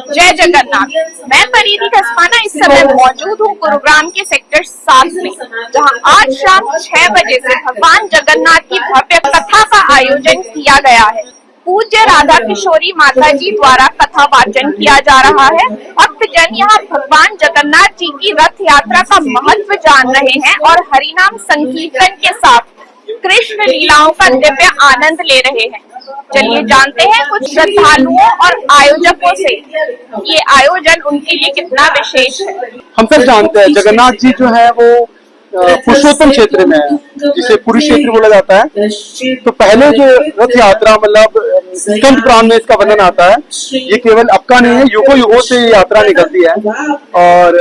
जय जगन्नाथ। मैं परिधि कस्माना इस समय मौजूद हूँ गुरुग्राम के सेक्टर 7 में, जहाँ आज शाम 6 बजे से भगवान जगन्नाथ की भव्य कथा का आयोजन किया गया है। पूज्य राधा किशोरी माता जी द्वारा कथा वाचन किया जा रहा है। भक्तजन यहाँ भगवान जगन्नाथ जी की रथ यात्रा का महत्व जान रहे हैं और हरिनाम संकीर्तन के साथ कृष्ण लीलाओं का दिव्य आनंद ले रहे हैं। चलिए जानते हैं कुछ श्रद्धालुओं और आयोजकों से ये आयोजन उनके लिए कितना विशेष है। हम सब जानते हैं जगन्नाथ जी जो है वो पुरुषोत्तम क्षेत्र में है, जिसे पुरी क्षेत्र बोला जाता है। तो पहले जो रथ यात्रा मतलब स्कंद पुराण में इसका वर्णन आता है। ये केवल अब का नहीं है, युगों युगों से ये यात्रा निकलती है। और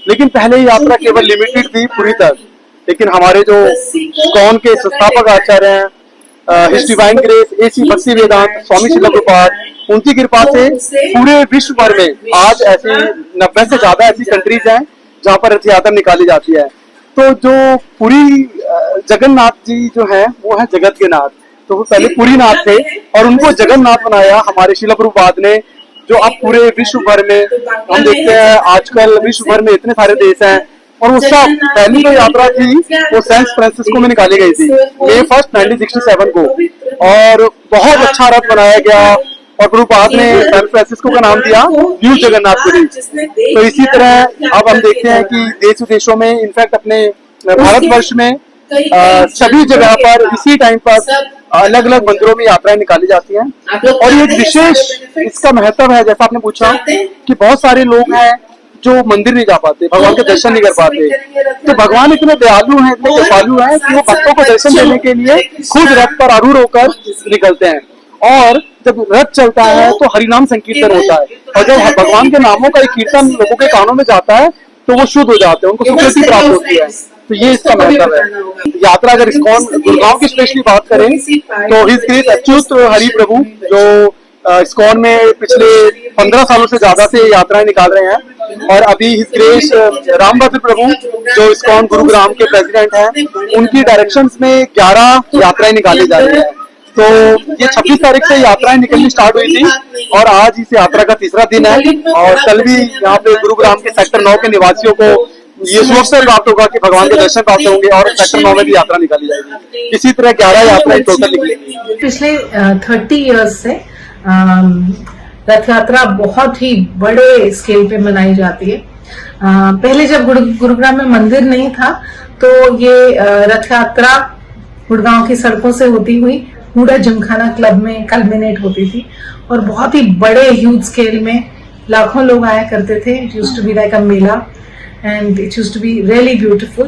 लेकिन पहले ये यात्रा केवल लिमिटेड थी पुरी तक। लेकिन हमारे जो इस्कॉन के संस्थापक आचार्य हैं, हिज डिवाइन ग्रेस AC भक्ति वेदांत स्वामी श्रील प्रभुपाद, उनकी कृपा से पूरे विश्व भर में आज ऐसी 90 से ज्यादा ऐसी कंट्रीज हैं जहाँ पर रथ यात्रा निकाली जाती है। तो जो पुरी जगन्नाथ जी जो है वो है जगत के नाथ। तो वो पहले पुरी नाथ थे और उनको जगन्नाथ बनाया हमारे श्रील प्रभुपाद ने, जो अब पूरे विश्व भर में हम देखते हैं। आजकल विश्व भर में इतने सारे देश हैं और वो सब पहली जो यात्रा थी वो सैन फ्रांसिस्को में निकाली गई थी May 1, 1967 को। और बहुत अच्छा रथ बनाया गया और प्रभुपाद ने सैन फ्रांसिस्को का नाम दिया न्यू जगन्नाथपुरी। तो इसी तरह अब हम देखते हैं कि देश विदेशों में, इनफैक्ट अपने भारतवर्ष में सभी जगह पर इसी टाइम पर अलग अलग मंदिरों में यात्राएं निकाली जाती हैं। और ये एक विशेष इसका महत्व है, जैसा आपने पूछा कि बहुत सारे लोग हैं जो मंदिर नहीं जा पाते, भगवान के दर्शन नहीं कर पाते। तो भगवान इतने दयालु हैं, इतने कृपालु हैं कि वो भक्तों को दर्शन देने के लिए खुद रथ पर आरूढ़ होकर निकलते हैं। और जब रथ चलता है तो हरिनाम संकीर्तन होता है, और जब भगवान के नामों का एक कीर्तन लोगों के कानों में जाता है तो वो शुद्ध हो जाते हैं, उनको सुकृति प्राप्त होती है। तो ये इसका महत्व है। यात्रा अगर इस्कॉन गुरुग्राम की स्पेशली बात करें तो हिज ग्रेस अच्युत हरि प्रभु जो इस्कॉन में पिछले 15 सालों से ज्यादा से यात्राएं निकाल रहे हैं। और अभी हिज ग्रेस रामभद्र प्रभु जो इस्कॉन गुरुग्राम के प्रेसिडेंट हैं, उनकी डायरेक्शंस में 11 यात्राएं निकाली जा रही है। तो ये 26 तारीख से यात्राएं निकलनी स्टार्ट हुई थी और आज इस यात्रा का तीसरा दिन है। और कल भी यहाँ पे गुरुग्राम के सेक्टर 9 के निवासियों को ये सुअवसर प्राप्त होगा कि भगवान के दर्शन प्राप्त होंगे और सेक्टर 9 में भी यात्रा निकाली जाएगी। इसी तरह 11 यात्राएं टोटल निकलेंगी। पिछले 30 इयर्स से रथ यात्रा बहुत ही बड़े स्केल पे मनाई जाती है। पहले जब गुरुग्राम में मंदिर नहीं था तो ये रथ यात्रा गुड़गांव की सड़कों से होती हुई हुडा जिमखाना क्लब में कल्मिनेट होती थी और बहुत ही बड़े ह्यूज स्केल में लाखों लोग आया करते थे। It used to be like a mela and it used to be really beautiful.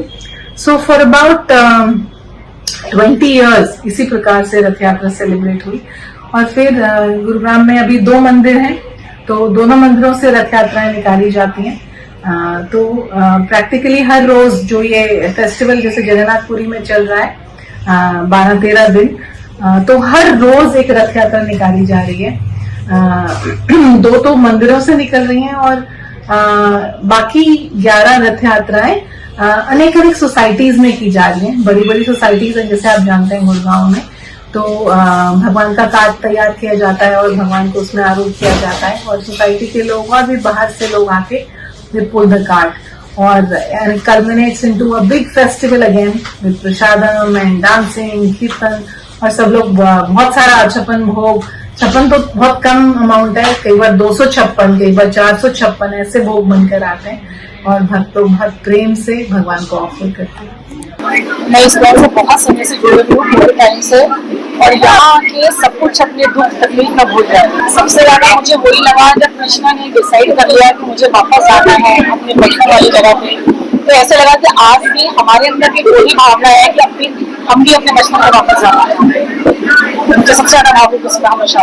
So for about 20 years इसी प्रकार से रथ यात्रा सेलिब्रेट हुई। और फिर गुरुग्राम में अभी 2 मंदिर हैं, तो दोनों मंदिरों से रथ यात्राएं निकाली जाती हैं। तो प्रैक्टिकली हर रोज जो ये फेस्टिवल जैसे जगन्नाथपुरी में चल रहा है 12-13 दिन, तो हर रोज एक रथ यात्रा निकाली जा रही है। 2 तो मंदिरों से निकल रही हैं और बाकी 11 रथ यात्राएं अनेक सोसाइटीज में की जा रही हैं। बड़ी बड़ी सोसाइटीज हैं, जैसे आप जानते हैं गुड़गांव में तो भगवान का कार्ड तैयार किया जाता है और भगवान को उसमें आरूढ़ किया जाता है और सोसाइटी के लोग और भी बाहर से लोग आके दे पुल द कार्ड और कल्मिनेट्स into a big festival again with prasadam and dancing कीर्तन। और सब लोग बहुत सारा 56 भोग, 56 तो बहुत कम अमाउंट है, कई बार 256, कई बार 456 ऐसे भोग बनकर आते हैं और भक्त लोग बहुत प्रेम से भगवान को ऑफर करते हैं। मैं इस बार से बहुत समय से जुड़ी हूँ, पूरे टाइम से, और यहाँ के सब कुछ अपने दुख तकलीफ में भूल जाए। सबसे ज्यादा मुझे वही लगा जब कृष्णा ने डिसाइड कर लिया कि मुझे वापस आना है अपने बचपन वाली जगह पे। तो ऐसे लगा कि आज भी हमारे अंदर की वही भावना है कि हम भी अपने बचपन में वापस आना है। मुझे सबसे ज्यादा भावुक इसमें हमेशा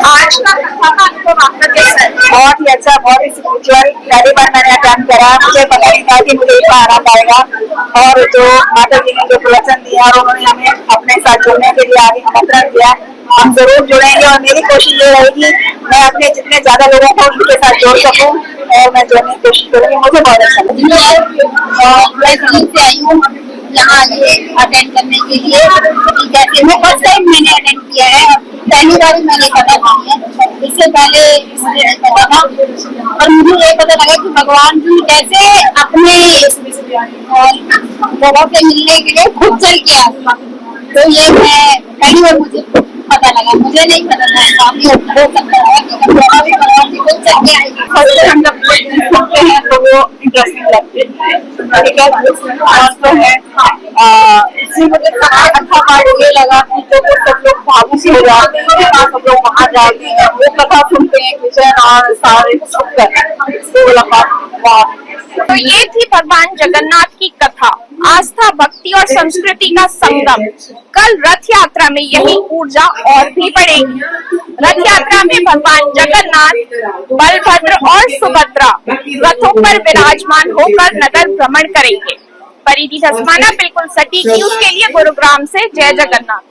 आज का कथा का अनुभव आपका कैसा है? बहुत ही अच्छा, बहुत ही स्पिरिचुअल। पहली बार मैंने अटेंड करा, मुझे पता नहीं था कि मुझे एक बार आना पाएगा। और जो माता जी ने जो प्रवचन दिया और उन्होंने हमें अपने साथ जुड़ने के लिए आगे आमंत्रण दिया, हम जरूर जुड़ेंगे। और मेरी कोशिश ये रहेगी मैं अपने जितने ज्यादा लोगों को उनके साथ जोड़ सकूँ और मैं जोड़ने की कोशिश करूँगी। मुझे बहुत अच्छा लगा। यहाँ ये अटेंड करने के लिए। जैसे मैं फर्स्ट टाइम मैंने अटेंड किया है, पहली बार मैंने पता नहीं है, इससे पहले मुझे नहीं पता था। और मुझे ये पता लगा कि भगवान जी कैसे अपने जगह से मिलने के लिए खुद चल के आते, तो ये मैं पहली बार मुझे पता लगा, मुझे नहीं पता था। काफी हो सकता है कि भगवान जी खुद चल के आएंगे। हम जब सुनते हैं तो वो इंटरेस्टिंग लगते हैं, ठीक है। और तो है इससे मुझे अच्छा पार्ट ये लगा कि जो सब लोग भावुक हो जाते हैं, सब लोग वहाँ जाते हैं, वो कथा सुनते हैं किचन और सारे तो ये थी भगवान जगन्नाथ की कथा, आस्था, भक्ति और संस्कृति का संगम। कल रथ यात्रा में यही ऊर्जा और भी बढ़ेगी। रथ यात्रा में भगवान जगन्नाथ, बलभद्र और सुभद्रा रथों पर विराजमान होकर नगर भ्रमण करेंगे। परिधि धस्माना, बिल्कुल सटीक न्यूज के लिए गुरुग्राम से जय जगन्नाथ।